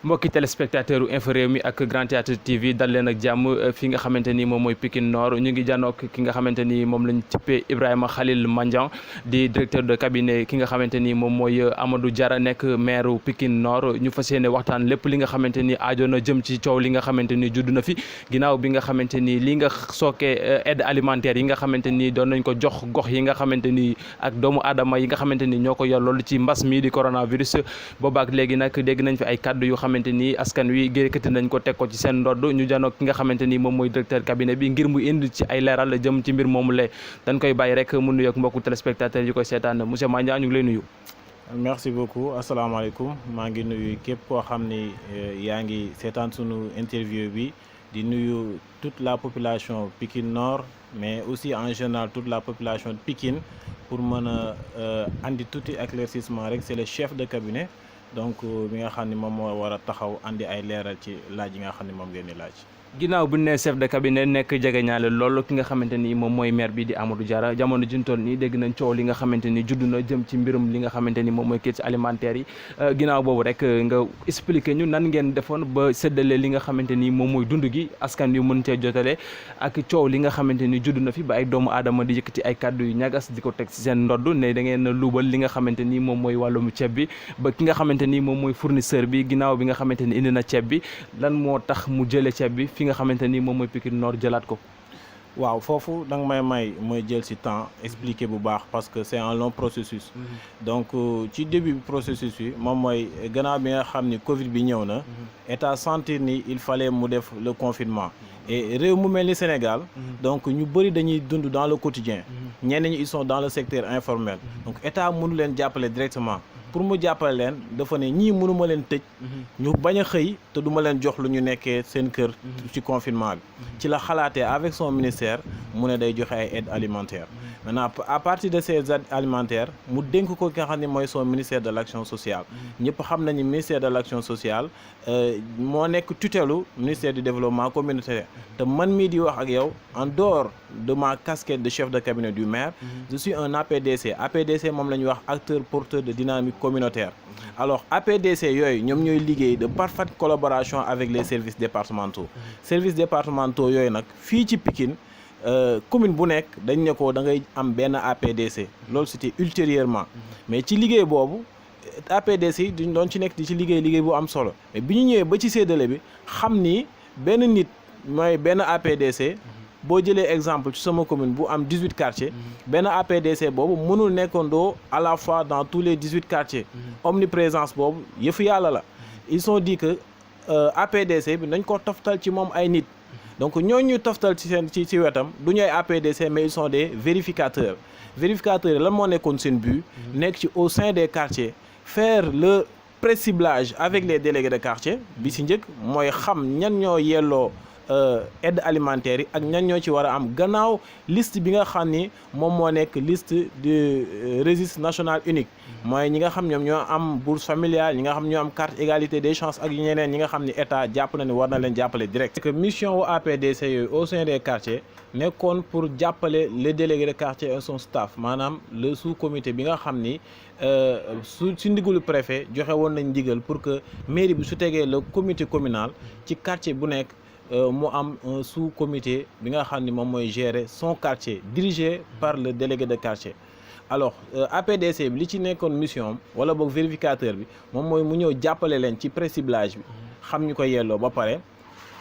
mbokki téléspectateur u Infos Rewmi ak Grand Théâtre TV dal leen ak jàmm fi nga xamante ni moom mooy Pikine Nord ñu ngi janook ki nga xamante ni moom lañ tippee Ibrahima Khalil Mandiang di directeur de cabinet ki nga xamante ni moom mooy Amadou Diarra nekk maire Pikine Nord ñu fas yéene waxtaan lépp li nga xamante ni aajo na jëm ci coow li nga xamante ni judd na fi ginnaaw bi nga xamante ni li nga sookee aide alimentaire yi nga xamante ni doon nañ ko jox gox yi nga xamante ni ak doomu aadama yi nga xamante ni ñoo ko yor loolu ci mbas mi di coronavirus boobaak léegi nag dégg nañ fi ay kaddu yu xamante ni askan wi gërëkati nañ ko teg ko ci seen ndodd ñu janoo ki nga xamante ni moom mooy directeur cabinet bi ngir mu indi ci ay leeral jëm ci mbir moomu le dañ koy bàyyi rek mu nuyoog mbokku téléspectateurs yi koy seetaan monsieur Mandiang ñu ngi lay nuyu. merci beaucoup asalaamaaleykum maa ngi nuyu képp koo xam ni yaa ngi seetaan sunu interview bi di nuyu toute la population Pikine Nord mais aussi en général toute la population de Pikine pour mën a andi tuuti éclaircissement rek c'est le chef de cabinet donc mi nga xam ni moom moo war a taxaw andi ay leeral ci laaj yi nga xam ni moom ngeen di laaj. ginnaaw bu ñu nee chef de cabinet nekk jegeñaale loolu ki nga xamante ni moom mooy maire bi di Amadou Diarra jamono ji ñu toll nii dégg nañ coow li nga xamante ni judd na jëm ci mbirum li nga xamante ni moom mooy kits alimentaires yi ginnaaw boobu rek nga expliquer ñu nan ngeen defoon ba séddale li nga xamante ni moom mooy dund gi askan yu mën cee jotale ak coow li nga xamante ni judd na fi ba ay doomu aadama di yëkkati ay kàddu yu ñagas di ko teg ci seen ndodd ne da ngeen luubal li nga xamante ni moom mooy wàllum ceeb bi ba ki nga xamante ni moom mooy fournisseur bi ginnaaw bi nga xamante ni indi na ceeb bi lan moo tax mu jëlee ceeb bi fi nga xamante ni moom mooy Pikine Nord jëlaat ko. waaw foofu da nga may jël ci temps expliquer bu baax parce que c'est un long processus. donc ci début processus bi moom mooy gannaaw bi nga xam ni Covid bi ñëw na. état sentir ni il fallait mu def le confinement. et réew mu mel ni Sénégal. donc ñu bëri dañuy dund dans le quotidien. ñenn ñi ils sont dans le secteur informel. donc état mënu leen jàppale directement. pour mu jàppale leen dafa ne ñii mënuma leen tëj ñu bañ a xëy te duma leen jox lu ñu nekkee seen kër ci confinement bi ci la xalaatee avec son ministère mu ne day joxe ay aides alimentaires maintenant à partir de ces aides alimentaires mu dénk ko ki nga xam ne mooy son ministère de l'action sociale ñëpp xam nañu ministère de l'action sociale moo nekk tutelu ministère du développement communautaire te man mii di wax ak yow en dehors de ma casquette de chef de cabinet du maire je suis un APDC APDC moom la ñuy wax acteur porteur de dynamique communautaire alors APDC yooyu ñoom ñooy liggéey de parfaite collaboration avec les services départementaux services départementaux yooyu nag fii ci Pikine commune bu nekk dañ ne ko da ngay am benn APDC loolu c'était ultérieurement mais ci liggéey boobu APDC yi duñ doon ci nekk di ci liggéey bu am solo mais bi ñu ñëwee ba ci séddale bi xam ni benn nit mooy benn APDC boo jëlee exemple ci sama commune bu am 18 quartiers benn APDC boobu mënul nekkandoo à la fois dans tous les 18 quartiers omniprésence boobu yëfu yàlla la ils sont dit que APDC bi nañ ko toftal ci moom ay nit donc ñooñu toftal ci seen ci wetam du ñu ay APDC mais ils sont des vérificateurs vérificateurs lan moo nekkoon seen but nekk ci au sein des quartiers faire le pré-ciblage avec les délégués de quartier bi ci njëkk mooy xam ñan ñoo yelloo aide alimentaire yi ak ñan ñoo ci war a am gannaaw liste bi nga xam ni moom moo nekk liste du registre national unique mooy ñi nga xam ñoom ñoo am bourse familiale ñi nga xam ñoo am carte égalité des chances ak ñeneen ñi nga xam ni état jàpp na ni war na leen jàppale direct. que mission wu APDC yooyu au sein des quartiers nekkoon pour jàppale le délégué de quartier et son staff maanaam le sous-comité bi nga xam ni su ndigalu préfet joxe woon nañ ndigal pour que mairie bi su tegee le comité communal ci quartier bu nekk. mu am un sous-comité bi nga xam ni moom mooy gérer son quartier dirigé par le délégué de quartier alors APDC bi li ci nekkoon mission am wala boog vérificateur bi moom mooy mu ñëw jàppale leen ci pré-ciblage bi xam ñu ko yelloo ba pare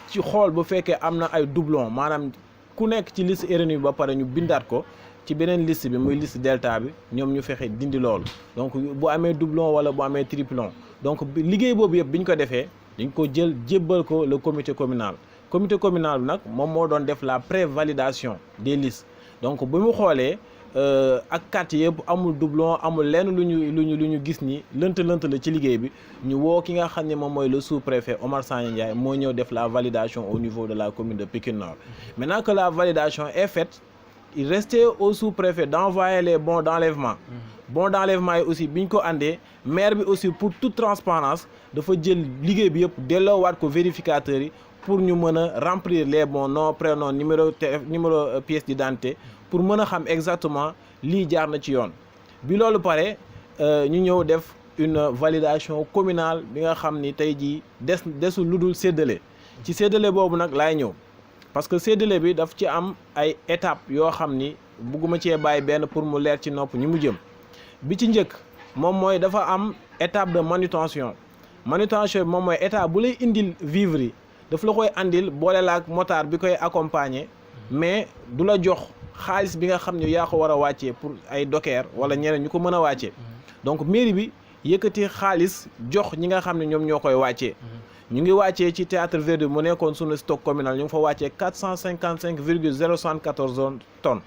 ci xool bu fekkee am na ay doublon maanaam ku nekk ci liste RNU bi ba pare ñu bindaat ko ci beneen liste bi muy liste delta bi ñoom ñu fexe dindi loolu donc bu amee doublon wala bu amee triplon donc liggéey boobu yëpp bi ñu ko defee dañ ko jël jébbal ko le comité communal comité communal bi nag moom moo doon def la pré-validation des listes donc bu mu xoolee ak quartier yëpp amul doublon amul lenn lu ñu gis ni lënt la ci liggéey bi ñu woo ki nga xam ne moom mooy le sous-préfet Omar Sagna Ndiaye moo ñëw def la validation au niveau de la commune de Pikine Nord maintenant que la validation est faite il restait au sous-préfet d'envoyer les bons d'enlèvement bons d'enlèvement yi aussi bi ñu ko àndee maire bi aussi pour toute transparence dafa jël liggéey bi yëpp delloowaat ko vérificateurs yi pour ñu mën a remplir les bons nom prénom numéro pièce d'identité pour mën a xam exactement lii jaar na ci yoon bi loolu pare ñu ñëw def une validation communale bi nga xam ni tey jii desul lu dul séddale ci séddale boobu nag laay ñëw parce que séddale bi daf ci am ay étapes yoo xam ni bugguma cee bàyyi benn pour mu leer ci nopp ñi mu jëm bi ci njëkk moom mooy dafa am étape de manutention bi moom mooy état bu lay indil vivre yi daf la koy andil boole la ak motard bi koy accompagner mais du la jox xaalis bi nga xam ne yaa ko war a wàccee pour ay docker wala ñeneen ñu ko mën a wàccee donc mairie bi yëkkati xaalis jox ñi nga xam ne ñoom ñoo koy wàccee ñu ngi wàccee ci théâtre Verdure mu nekkoon sunu stock communal ñu ngi fa wàccee 455,074 tonnes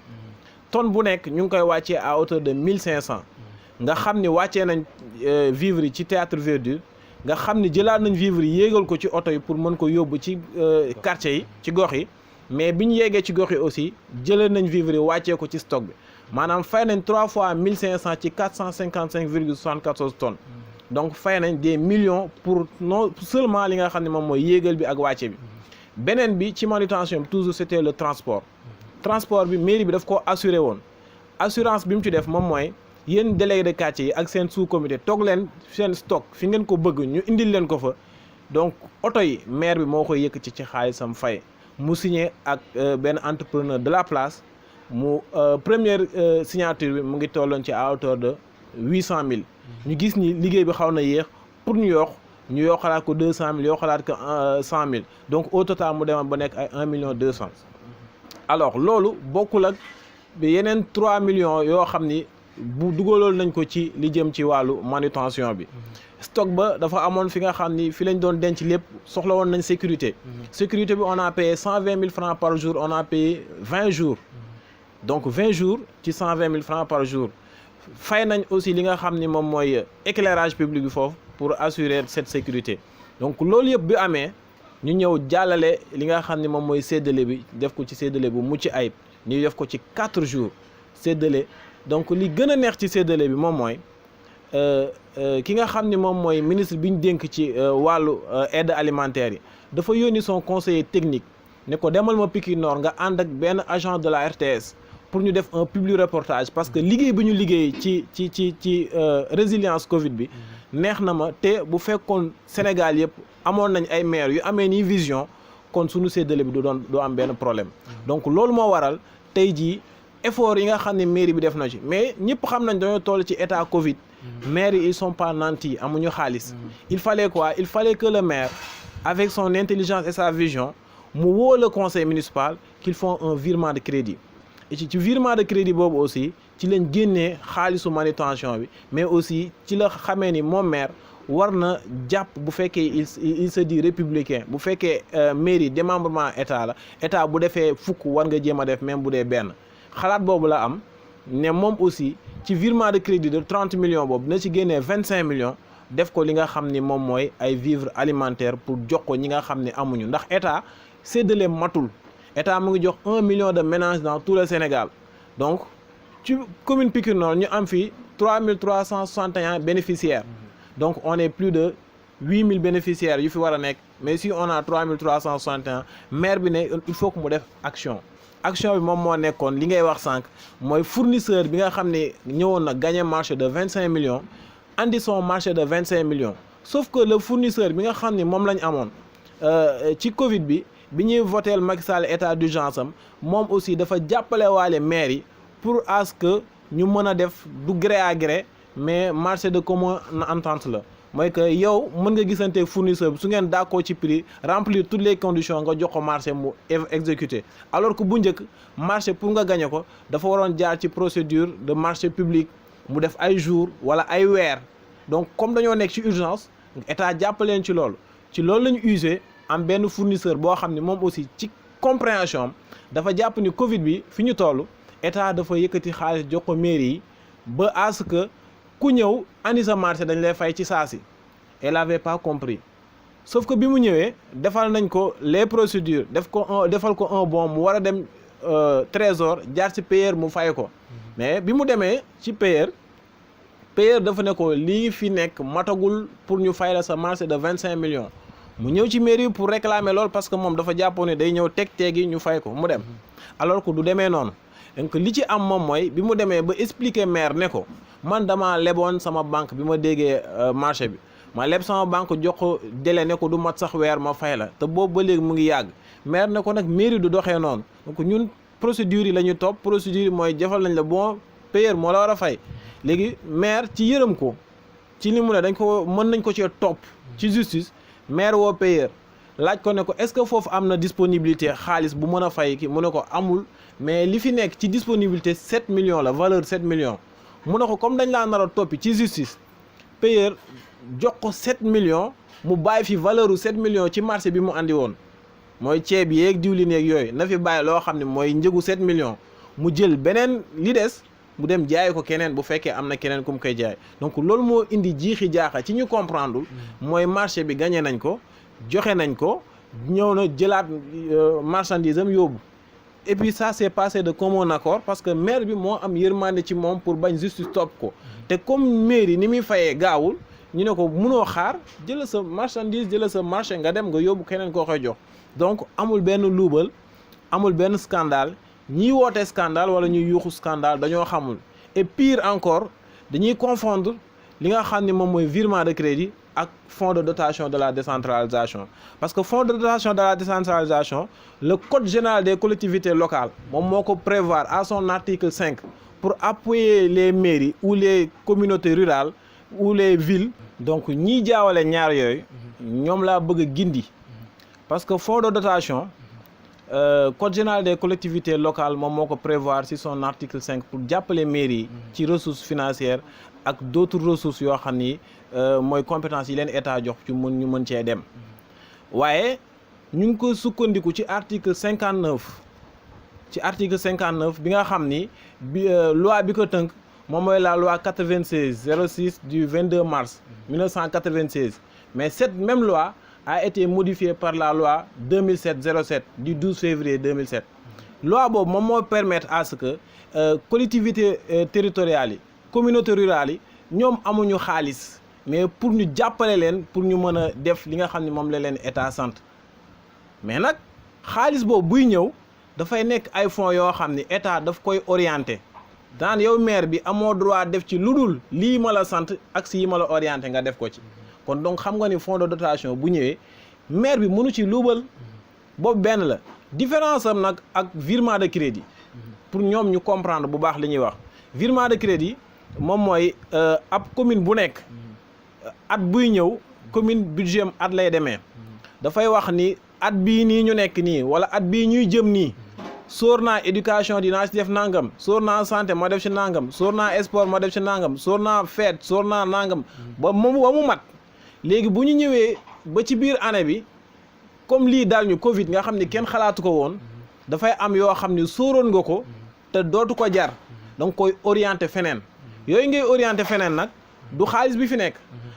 tonne bu nekk ñu ngi koy wàccee à hauteur de 1500 nga xam ni wàccee nañ vivres yi ci théâtre Verdure nga xam ni jëlaat nañ vivres yi yéegal ko ci oto yi pour mën ko yóbbu ci quartier yi ci gox yi mais bi ñu yeggee ci gox yi aussi jëlee nañ vivres yi wàccee ko ci stock bi maanaam fay nañ 3 fois 1500 ci 455,74 tonnes donc fay nañ des millions pour non seulement li nga xam ne moom mooy yéegal bi ak wàcce bi beneen bi ci manutention bi toujours c'était le transport bi mairie bi daf ko assuré woon assurance bi mu ci def moom mooy yéen délégué de quartier yi ak seen sous comité toog leen seen stock fi ngeen ko bëgg ñu indil leen ko fa donc oto yi maire bi moo koy yëkkati ci xaalisam fay mu signé ak benn entrepreneur de la place mu première signature bi mu ngi tolloon ci à hauteur de 800 000 ñu gis ni liggéey bi xaw na yéex pour ñu yokkalaat ko 200 000 yokkalaat ko 100 000 donc au total mu demoon ba nekk ay 1 million 200 alors loolu bokkul ak yeneen 3 millions yoo xam ni bu dugaloon nañ ko ci li jëm ci wàllu manutention bi stock ba dafa amoon fi nga xam ni fi lañ doon denc lépp soxla woon nañ sécurité bi on a payé 120 000 francs par jour on a payé 20 jours donc 20 jours ci 120 000 francs par jour fay nañ aussi li nga xam ni moom mooy éclairage public bi foofu pour assurer cette sécurité donc loolu yëpp bi amee ñu ñëw jàllale li nga xam ni moom mooy séddale bi def ko ci séddale bu mucc ayib ñu def ko ci 4 jours séddale donc li gën a neex ci séddale bi moom mooy ki nga xam ni moom mooy ministre bi ñu dénk ci wàllu aide alimentaire yi dafa yónni son conseiller technique ne ko demal ma Pikine Nord nga ànd ak benn agent de la RTS pour ñu def un public reportage parce que liggéey bi ñu liggéey ci résilience Covid bi neex na ma te bu fekkoon Sénégal yëpp amoon nañ ay maires yu amee nii vision kon suñu séddale bi du am benn problème donc loolu moo waral tey jii effort yi nga xam ne mairie bi def na ci mais ñëpp xam nañ dañoo toll ci état Covid maires yi ils sont pas nantis amuñu xaalis il fallait que le maire avec son intelligence et sa vision mu woo le conseil municipal qu'ils font un virement de crédit et ci virement de crédit boobu aussi ci lañ génnee xaalisu manutention bi mais aussi ci la xamee ni moom maire war na jàpp bu fekkee il se dit républicain bu fekkee mairie démembrement état la état bu defee fukk war nga jéem a def même bu dee benn xalaat boobu la am ne moom aussi ci virement de crédit de 30 millions boobu dina ci génnee 25 millions def ko li nga xam ni moom mooy ay vivres alimentaires pour jox ko ñi nga xam ni amuñu ndax état séddale matul état mu ngi jox 1 million de ménages dans tout le Sénégal donc ci commune Pikine Nord ñu am fi 3361 bénéficiaires donc on est plus de 8000 bénéficiaires yu fi war a nekk mais si on a 3361 maire bi ne il faut que mu def action bi moom moo nekkoon li ngay wax sànq mooy fournisseur bi nga xam ne ñëwoon na gagné marché de 25 millions andi son marché de 25 millions sauf que le fournisseur bi nga xam ne moom lañ amoon ci Covid bi ñuy voteel Macky Sall état d'urgence am moom aussi dafa jàppale waale maire yi pour à ce que ñu mën a def du gré à gré mais marché de commun entente la mooy que yow mën nga gisante fournisseur bi su ngeen d'accord ci prix remplir toutes les conditions nga jox ko marché mu exécuté alors que bu njëkk marché pour nga gagné ko dafa waroon jaar ci procédure de marché public mu def ay jours wala ay weer donc comme dañoo nekk ci urgence état jàppaleen ci loolu la ñu usé am benn fournisseur boo xam ne moom aussi ci compréhension am dafa jàpp ni Covid bi fi ñu toll état dafa yëkkati xaalis jox ko mairie yi ba à ce que ku ñëw andi sa marché dañ lay fay ci saa si elle avait pas compris sauf que bi mu ñëwee defal nañ ko les procédures defal ko un bon mu war a dem trésor jaar ci payeur mu fay ko mais bi mu demee ci payeur dafa ne ko lii fi nekk matagul pour ñu fay la sa marché de 25 millions mu ñëw ci mairie pour réclamer lool parce que moom dafa jàppoon ne day ñëw teg teegi ñu fay ko mu dem alors que du demee noonu donc li ci am moom mooy bi mu demee ba expliquer maire ne ko man dama leboon sama banque bi ma déggee marché bi ma leb sama banque jox ko délai ne ko du mat sax weer ma fay la te boobu ba léegi mu ngi yàgg maire ne ko nag mairie du doxee noonu donc ñun procédure yi la ñu topp procédure yi mooy jëfal nañ la bon payeur moo la war a fay léegi maire ci yërëm ko ci li mu ne dañ ko mën nañ ko cee topp ci justice maire woo payeur laaj ko ne ko est-ce que foofu am na disponibilité xaalis bu mën a fay ki mu ne ko amul mais li fi nekk ci disponibilité 7 millions la valeur 7 millions mu ne ko comme dañ laa nar a toppi ci justice payeur jox ko 7 millions mu bàyyi fi valeur u 7 millions ci marché bi mu andi woon mooy ceeb yeeg diwlin yeeg yooyu na fi bàyyi loo xam ne mooy njëgu 7 millions mu jël beneen li des mu dem jaay ko keneen bu fekkee am na keneen ku mu koy jaay donc loolu moo indi jiixi jaaxa ci ñu comprendre mooy marché bi gagné nañ ko joxe nañ ko ñëw na jëlaat marchandise am yóbbu et puis ça s'est passé de commun accord parce que maire bi moo am yërmande ci moom pour bañ justice topp ko te comme mairie ni muy fayee gaawul ñu ne ko munoo xaar jëla sa marchandise jëla sa marché nga dem nga yóbbu keneen koo koy jox donc amul benn luubal amul benn scandale ñiy woote scandale wala ñuy yuuxu scandale dañoo xamul et pire encore dañuy confondre li nga xam ne moom mooy virement de crédit ak fonds de dotation de la décentralisation parce que fonds de dotation de la décentralisation le code général des collectivités locales moom moo ko prévoir à son article 5 pour appuyer les mairies ou les communautés rurales ou les villes donc ñiy jaawale ñaar yooyu ñoom laa bëgg a gindi parce que fonds de dotation code général des collectivités locales moom moo ko prévoir ci son article 5 pour jàppale mairie yi ci ressources financières ak d'autres ressources yoo xam ni mooy compétence yi leen état jox ci ñu mën cee dem waaye ñu ngi ko sukkandiku ci article 59 bi nga xam ni bi loi bi ko tënk moom mooy la loi 96/06 du 22 mars 1996 mais cette même loi a été modifiée par la loi 2007/07 du 12 février 2007 loi boobu moom moo permettre à ce que collectivités territoriales yi communautés rurales yi ñoom amuñu xaalis mais pour ñu jàppale leen pour ñu mën a def li nga xam ne moom la leen état sant mais nag xaalis boobu buy ñëw dafay nekk ay fonds yoo xam ni état daf koy orienté daan yow maire bi amoo droit def ci lu dul lii ma la sant ak si yi ma la orienté nga def ko ci kon donc xam nga ni fonds de dotation bu ñëwee maire bi mënu ci luubal boobu benn la différence am nag ak virement de crédit pour ñoom ñu comprendre bu baax li ñuy wax virement de crédit moom mooy ab commune bu nekk at buy ñëw commune budget am at lay demee dafay wax ni at bii nii ñu nekk nii wala at bii ñuy jëm nii sóor naa éducation dinaa ci def nangam sóor naa santé ma def ci nangam sóor naa sport ma def ci nangam sóor naa fête sóor naa nangam ba mu mat léegi bu ñu ñëwee ba ci biir année bi comme lii daal ñu Covid nga xam ni kenn xalaatu ko woon dafay am yoo xam ni sóoroon nga ko te dootu ko jar danga koy orienté feneen yooyu ngay orienté feneen nag du xaalis bi fi nekk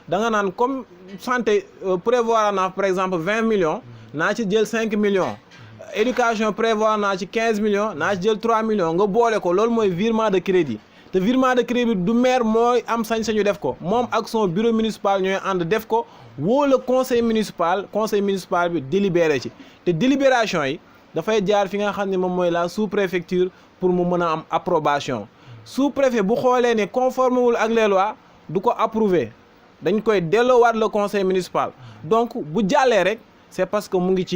da nga naan comme santé prévoir naa par exemple 20 millions naa ci jël 5 millions éducation prévoir naa ci 15 millions naa ci jël 3 millions nga boole ko loolu mooy virement de crédit te virement de crédit du maire mooy am sañ-sañu def ko moom ak son bureau municipal ñooy ànd def ko woo la conseil municipal bi délibéré ci te délibération yi dafay jaar fi nga xam ne moom mooy la sous-préfecture pour mu mën a am approbation sous-préfet bu xoolee ne conforme wul ak les lois du ko approuver dañ koy delloowaat le conseil municipal donc bu jàllee rek c'est parce que mu ngi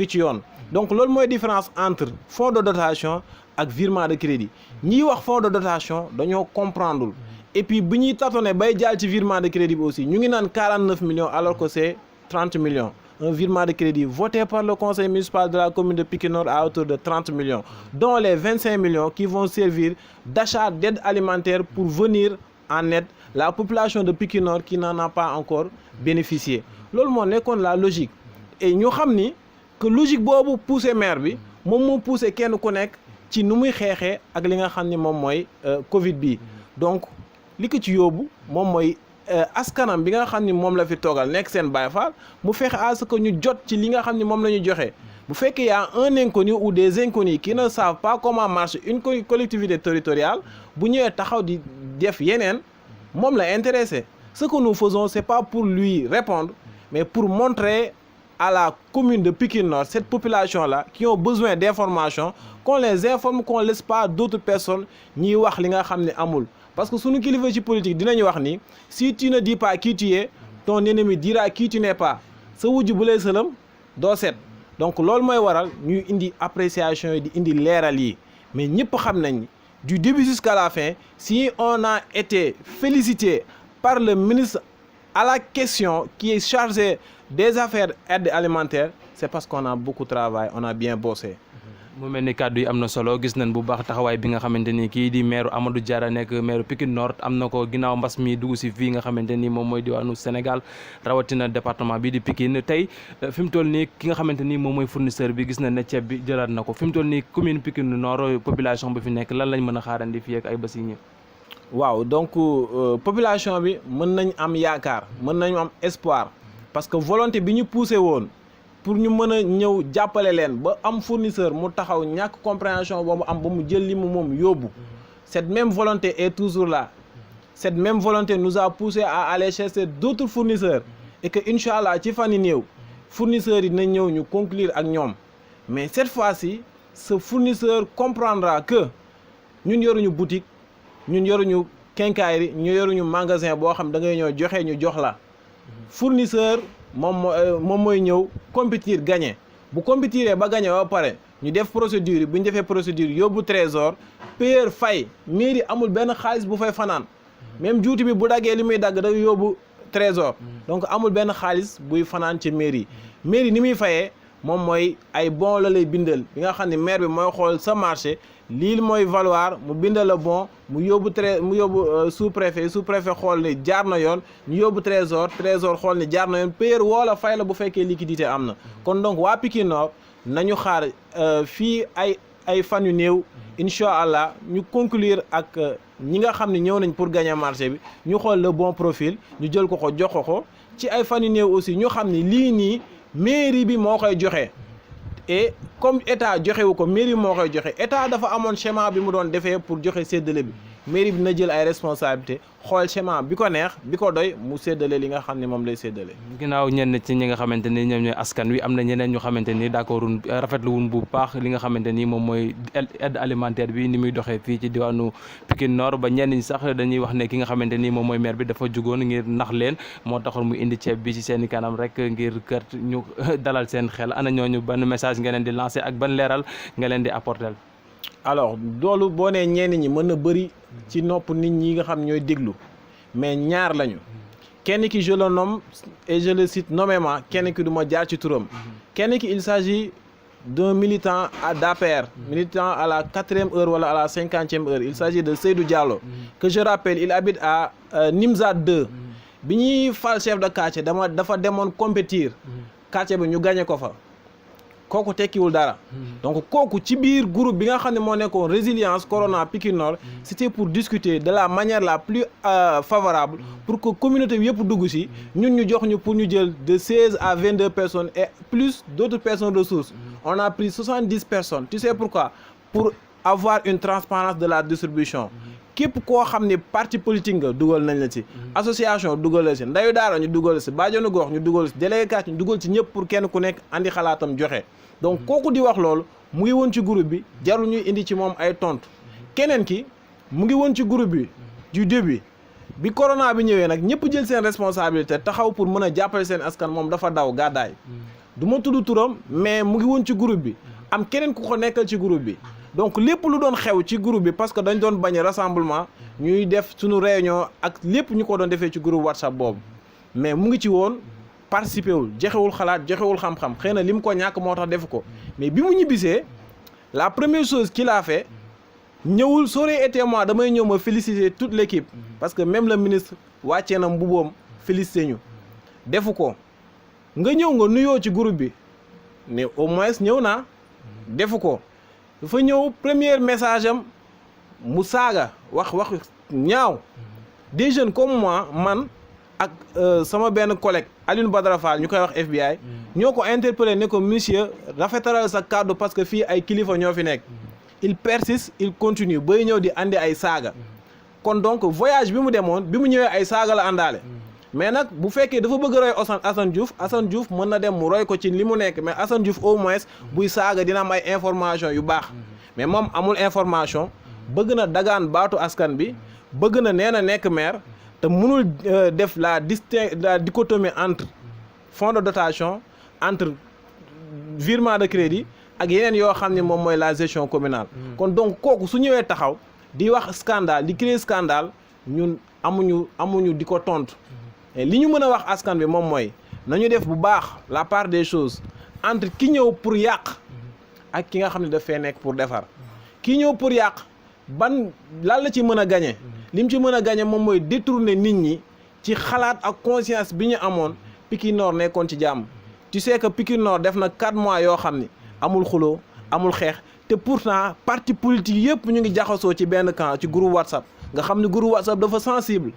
ci yoon donc loolu mooy différence entre fonds de dotation ak virement de crédit ñiy wax fonds de dotation dañoo comprendreul et puis bu ñuy tâtonner bay jàll ci virement de crédit bi aussi ñu ngi naan 49 millions alors que c'est 30 millions un virement de crédit voté par le conseil municipal de la commune de Pikine Nord à hauteur de 30 millions dont les 25 millions qui vont servir d'achat d'aide alimentaire pour venir en aide la population de Pikine Nord qui n'en a pas encore bénéficié loolu moo nekkoon la logique et ñu xam ni que logique boobu poussé maire bi moom moo poussé kenn ku nekk ci nu muy xeexee ak li nga xam ni moom mooy Covid bi donc li ko ci yóbbu moom mooy askanam bi nga xam ni moom la fi toogal nekk seen Baay Faal mu fexe à ce que ñu jot ci li nga xam ni moom la ñu joxe bu fekkee y a un inconnu ou des inconnus qui ne savent pas comment marche une collectivité territoriale bu ñëwee taxaw di def yeneen moom la intéressé ce que nous faisons c'est pas pour lui répondre mais pour montrer à la commune de Pikine Nord, cette population-là, qui ont besoin d'informations, qu'on les informe, qu'on ne laisse pas d'autres personnes ñiy wax li nga xam ne amul. Parce que suñu kilifa ci politique dinañu wax ni si tu ne dis pas qui tu es, ton ennemi dira qui tu n'es pas. sa wujj bu lay sëlam doo seet. Donc loolu mooy waral ñuy indi appréciation yi di indi leeral yi mais ñëpp xam nañ du début jusqu'à la fin si on a été félicité par le ministre à la question qui est chargé des affaires aide alimentaire, c'est parce qu'on a beaucoup travaillé, on a bien bossé. mu mel ni kàddu yi am na solo gis nañ bu baax taxawaay bi nga xamante ni kii di maire Amadou Diarra nekk maire Pikine Nord am na ko ginnaaw mbas mi dugg si fii nga xamante ni moom mooy diwaanu Sénégal rawatina département bi di Pikine tey fi mu toll nii ki nga xamante ni moom mooy fournisseur bi gis na ne ceeb bi jëlaat na ko fi mu toll nii commune Pikine Nord population bi fi nekk lan lañ mën a xaarandi fii ak ay bés yi ñëw. waaw donc population bi mën nañ am yaakaar mën nañu am espoir parce que volonté bi ñu poussé woon pour ñu mën a ñëw jàppale leen ba am fournisseur mu taxaw ñàkk compréhension boobu am ba mu jël li mu moom yóbbu cette même volonté est toujours là cette même volonté nous a poussé à aller chercher d'autres fournisseurs et que incha allah ci fan yi néew fournisseurs yi nañ ñëw ñu conclure ak ñoom mais cette fois-ci ce fournisseur comprendra que ñun yoruñu boutique ñun yoruñu quincaillerie ñu yoruñu magasin boo xam da ngay ñëw joxe ñu jox la fournisseur moom mooy ñëw compétir gagner bu compétiree ba gagner ba pare ñu def procédure yi bu ñu defee procédure yóbbu trésor payeur fay mairie amul benn xaalis bu fay fanaan même juuti bi bu daggee li muy dagg da yóbbu trésor donc amul benn xaalis buy fanaan ci mairie ni muy fayee moom mooy ay bon la lay bindal bi nga xam ne maire bi mooy xool sa marché lii mooy valoir mu bindal la bon mu yóbbu sous-préfet xool ni jaar na yoon ñu yóbbu trésor xool ni jaar na yoon payeur woo la fay la bu fekkee liquidité am na kon donc waa Pikine Nord nañu xaar fii ay fan yu néew incha allah ñu conclure ak ñi nga xam ne ñëw nañ pour gagner marché bi ñu xool le bon profil ñu jël ko jox ko ci ay fan yu néew aussi ñu xam ni lii nii mairie bi moo koy joxe et comme état joxewu ko mairie bi moo koy joxe état dafa amoon schéma bi mu doon defee pour joxe séddale bi mairie bi na jël ay responsabilité xool schéma bi ko neex bi ko doy mu séddale li nga xam ne moom lay séddale. ginnaaw ñenn ci ñi nga xamante ni ñoom ñooy askan wi am na ñeneen ñu xamante ni d'accord rafetlu wuñ bu baax li nga xamante ni moom mooy aide alimentaire bi ni muy doxee fii ci diwaanu Pikine Nord ba ñenn ñi sax dañuy wax ne ki nga xamante ni moom mooy maire bi dafa jugoon ngir nax leen moo taxoon mu indi ceeb bi ci seen i kanam rek ngir kër ñu dalal seen xel ana ñooñu ban message nga leen di lancer ak ban leeral nga leen di apporter. alors loolu boo nee ñenn ñi mën na bëri ci nopp nit ñi nga xam ñooy déglu mais ñaar lañu kenn ki je le nomme et je le cite nommément kenn ki du ma jaar ci turam kenn ki il s'agit d'un militant d'APR militant à la 4e heure wala à la 50e heure il s'agit de Seydou Diallo que je rappelle il habite à Nimzat 2 bi ñuy fal chef de quartier dafa demoon compétir quartier bi ñu gagné ko fa kooku tekkiwul dara donc kooku ci biir groupe bi nga xam ne moo nekkoon résilience Corona Pikine Nord c'était pour discuter de la manière la plus favorable pour que communauté bi yëpp dugg ci ñun ñu jox ñu pour ñu jël de 16 à 22 personnes et plus d'autres personnes ressources on a pris 70 personnes tu sais pourquoi pour avoir une transparence de la distribution képp koo xam ne parti politique nga dugal nañ la ci association dugal la ci ndayu daara ñu dugal ci bàjjenu gox ñu dugal ci délégué ñu dugal ci ñëpp pour kenn ku nekk andi xalaatam joxe donc kooku di wax loolu mu ngi woon ci groupe bi jarul ñuy indi ci moom ay tontu keneen ki mu ngi woon ci groupe bi du début bi corona bi ñëwee nag ñëpp jël seen responsabilité taxaw pour mën a jàppale seen askan moom dafa daw gàddaay du ma tudd turam mais mu ngi woon ci groupe bi am keneen ku ko nekkal ci groupe bi donc lépp lu doon xew ci groupe bi parce que dañ doon bañ rassemblement ñuy def suñu réunion ak lépp ñu ko doon defee ci groupe WhatsApp boobu mais mu ngi ci woon participé wul joxewul xalaat joxewul xam-xam xëy na li mu ko ñàkk moo tax def ko mais bi mu ñibbisee la première chose qu'il a fait ñëwul ça aurait été moi damay ñëw ma féliciter toute l'équipe parce que même le ministre wàccee na mbuboom félicité ñu defu ko nga ñëw nga nuyoo ci groupe bi mais au moins ñëw naa defu ko dafa ñëw premier message am mu saaga wax ñaaw des jeunes comme moi man ak sama benn collègue Alioune Badara Fall ñu koy wax FBI ñoo ko interpellé ne ko monsieur rafetalal sa kàddu parce que fii ay kilifa ñoo fi nekk il persiste il continue bay ñëw di andi ay saaga kon donc voyage bi mu demoon bi mu ñëwee ay saaga la àndaale mais nag bu fekkee dafa bëgg roy Assane Diouf mën na dem mu roy ko ci li mu nekk mais Assane Diouf au moins buy saaga dina am ay information yu baax mais moom amul information bëgg na dagaan baatu askan bi bëgg na nee na nekk maire te mënul def la dichotomie entre fonds de dotation entre virement de crédit ak yeneen yoo xam ne moom mooy la gestion communale kon donc kooku su ñëwee taxaw di wax scandale di créer scandale ñun amuñu di ko tontu li ñu mën a wax askan bi moom mooy nañu def bu baax la part des choses entre ki ñëw pour yàq ak ki nga xam ne daf fee nekk pour defar ki ñëw pour yàq lan la ci mën a gañe li mu ci mën a gañe moom mooy détourner nit ñi ci xalaat ak conscience bi ñu amoon Pikine Nord nekkoon ci jàmm tu sais que Pikine Nord def na 4 mois yoo xam ni amul xuloo amul xeex te pourtant parti politique yëpp ñu ngi jaxasoo ci benn camp ci groupe WhatsApp nga xam ne groupe WhatsApp dafa sensible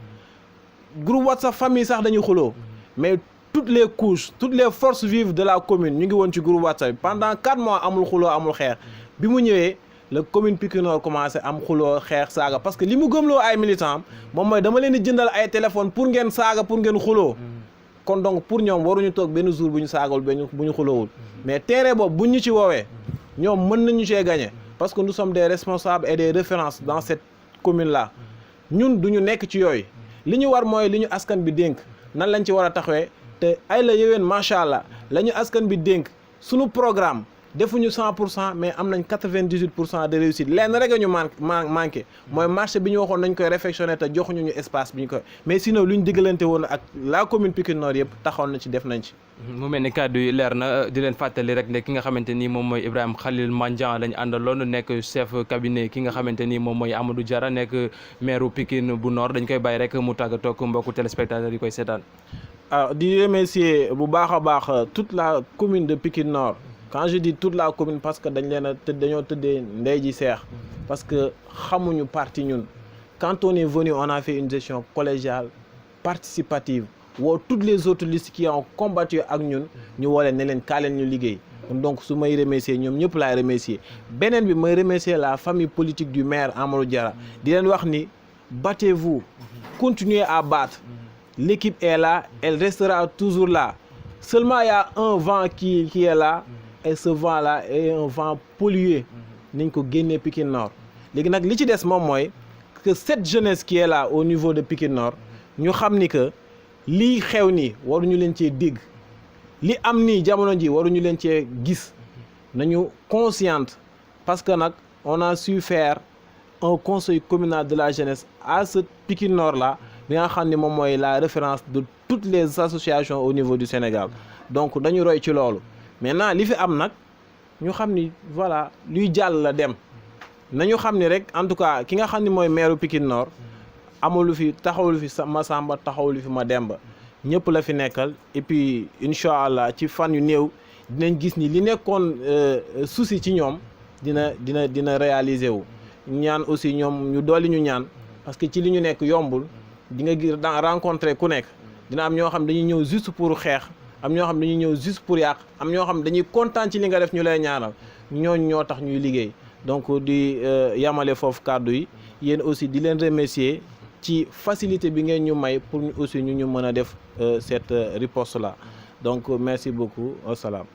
groupe WhatsApp famille sax dañuy xuloo mais toutes les couches toutes les forces vives de la commune ñu ngi woon ci groupe WhatsApp pendant 4 mois amul xuloo amul xeex bi mu ñëwee la commune Pikine Nord commencé am xuloo xeex saaga parce que li mu gëmloo ay militants moom mooy dama leen di jëndal ay téléphone pour ngeen saaga pour ngeen xuloo kon donc pour ñoom waruñu toog benn jour bu ñu saagawul bu ñu xuloowul mais terrain boobu buñ ñu ci woowee ñoom mën nañu cee gagner parce que nous sommes des responsables et des références dans cette commune là ñun duñu nekk ci yooyu li ñu war mooy li ñu askan bi dénk nan lañ ci war a taxawee te ay la yéwén macha allah la ñu askan bi dénk suñu programme defuñu 100% mais am nañ 98% de réussite lenn rek ñu manqué mooy marché bi ñu waxoon nañ koy réfectionné te joxuñu ñu espace bi ñu koy mais sinon lu ñu diggalante woon ak la commune Pikine Nord yëpp taxaw na ci def nañ ci. mu mel ni kàddu yi leer na di leen fàttali rek ne ki nga xamante ni moom mooy Ibrahima Khalil Mandiang lañ àndaloon nekk chef cabinet ki nga xamante ni moom mooy Amadou Diarra nekk maire Pikine bu Nord dañ koy bàyyi rek mu tàggatoo ak mbokku téléspectateurs yi koy seetaan. di remercier bu baax a baax toute la commune de Pikine Nord. Quand je dis toute la commune parce que dañoo tëddee ndey ji seex parce que xamuñu parti ñun quand on est venu on a fait une gestion collégiale participative woo toutes les autres listes qui ont combattu ak ñun ñu woo leen ne leen kaa leen ñu liggéey donc su may remercier ñoom ñëpp laay remercier beneen bi may remercier la famille politique du maire Amadou Diarra di leen wax ni battez-vous continuez à battre l'équipe est là elle restera toujours là seulement il y a un vent qui est là et ce vent là est un vent pollué nañ ko génnee Pikine Nord léegi nag li ci des moom mooy que cette jeunesse qui est là au niveau de Pikine Nord ñu xam ni que lii xew nii waruñu leen cee dégg li am nii jamono ji waruñu leen cee gis nañu consciente parce que nag on a su faire un conseil communal de la jeunesse à ce Pikine Nord là bi nga xam ni moom mooy la référence de toutes les associations au niveau du Sénégal donc dañu roy ci loolu maintenant li fi am nag ñu xam ni voilà luy jàll la dem nañu xam ni rek en tout cas ki nga xam ni mooy maire Pikine Nord amulu fi taxawlu fi ma Samba taxawlu fi ma Demba ñëpp la fi nekkal et puis incha allah ci fan yu néew dinañ gis ni li nekkoon souci ci ñoom dina réaliser wu ñaan aussi ñoom ñu dolli ñu ñaan parce que ci li ñu nekk yombul di nga gis rencontrer ku nekk dina am ñoo xam dañuy ñëw juste pour xeex am ñoo xam dañuy ñëw juste pour yàq am ñoo xam dañuy kontaan ci li nga def ñu lay ñaanal ñooñ ñoo tax ñuy liggéey donc di yamale foofu kàddu yi yéen aussi di leen remercier ci facilité bi ngeen ñu may pour ñu aussi ñu mën a def cette riposte là donc merci beaucoup wasalaam